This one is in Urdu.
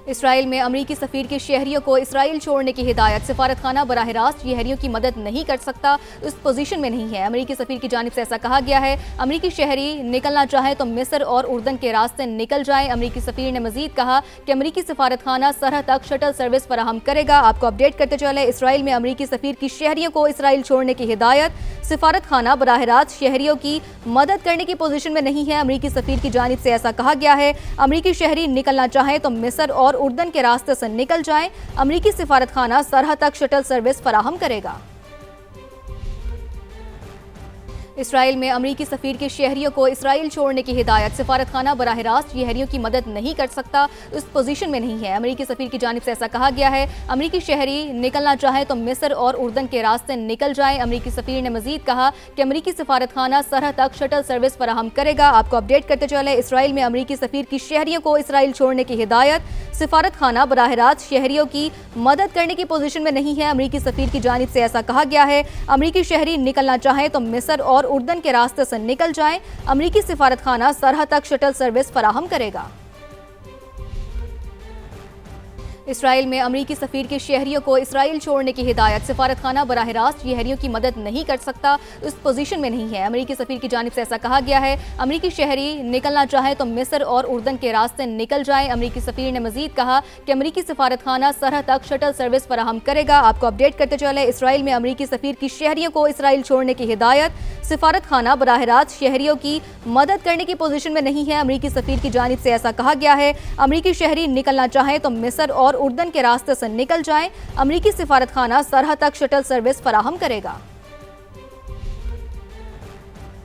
اسرائیل میں امریکی سفیر کے شہریوں کو اسرائیل چھوڑنے کی ہدایت۔ سفارتخانہ براہ راست شہریوں کی مدد نہیں کر سکتا، اس پوزیشن میں نہیں ہے۔ امریکی سفیر کی جانب سے ایسا کہا گیا ہے۔ امریکی شہری نکلنا چاہیں تو مصر اور اردن کے راستے نکل جائیں۔ امریکی سفیر نے مزید کہا کہ امریکی سفارتخانہ سرحد تک شٹل سروس فراہم کرے گا۔ آپ کو اپڈیٹ کرتے چلے، اسرائیل میں امریکی سفیر کی شہریوں کو اسرائیل چھوڑنے کی ہدایت۔ سفارتخانہ براہ راست شہریوں کی مدد کرنے کی پوزیشن میں نہیں ہے۔ امریکی سفیر کی جانب سے ایسا کہا گیا ہے۔ امریکی شہری نکلنا چاہیں تو مصر اور اردن کے راستے سے نکل جائیں۔ امریکی سفارتخانہ سرحد تک شٹل سروس فراہم کرے گا۔ اسرائیل میں امریکی سفیر کے شہریوں کو اسرائیل چھوڑنے کی ہدایت۔ سفارتخانہ براہ راست شہریوں کی مدد نہیں کر سکتا، اس پوزیشن میں نہیں ہے۔ امریکی سفیر کی جانب سے ایسا کہا گیا ہے۔ امریکی شہری نکلنا چاہیں تو مصر اور اردن کے راستے نکل جائیں۔ امریکی سفیر نے مزید کہا کہ امریکی سفارتخانہ سرحد تک شٹل سروس فراہم کرے گا۔ آپ کو اپڈیٹ کرتے چلے، اسرائیل میں امریکی سفیر کی شہریوں کو اسرائیل چھوڑنے کی ہدایت۔ سفارتخانہ براہ راست شہریوں کی مدد کرنے کی پوزیشن میں نہیں ہے۔ امریکی سفیر کی جانب سے ایسا کہا گیا ہے۔ امریکی شہری نکلنا چاہیں تو مصر اور اردن کے راستے سے نکل جائیں۔ امریکی سفارتخانہ سرحد تک شٹل سروس فراہم کرے گا۔ اسرائیل میں امریکی سفیر کے شہریوں کو اسرائیل چھوڑنے کی ہدایت۔ سفارتخانہ براہ راست شہریوں کی مدد نہیں کر سکتا، اس پوزیشن میں نہیں ہے۔ امریکی سفیر کی جانب سے ایسا کہا گیا ہے۔ امریکی شہری نکلنا چاہیں تو مصر اور اردن کے راستے نکل جائیں۔ امریکی سفیر نے مزید کہا کہ امریکی سفارتخانہ سرحد تک شٹل سروس فراہم کرے گا۔ آپ کو اپڈیٹ کرتے چلے، اسرائیل میں امریکی سفیر کی شہریوں کو اسرائیل چھوڑنے کی ہدایت۔ سفارتخانہ براہ راست شہریوں کی مدد کرنے کی پوزیشن میں نہیں ہے۔ امریکی سفیر کی جانب سے ایسا کہا گیا ہے۔ امریکی شہری نکلنا چاہیں تو مصر اور اردن کے راستے سے نکل جائیں۔ امریکی سفارتخانہ سرحد تک شٹل سروس فراہم کرے گا۔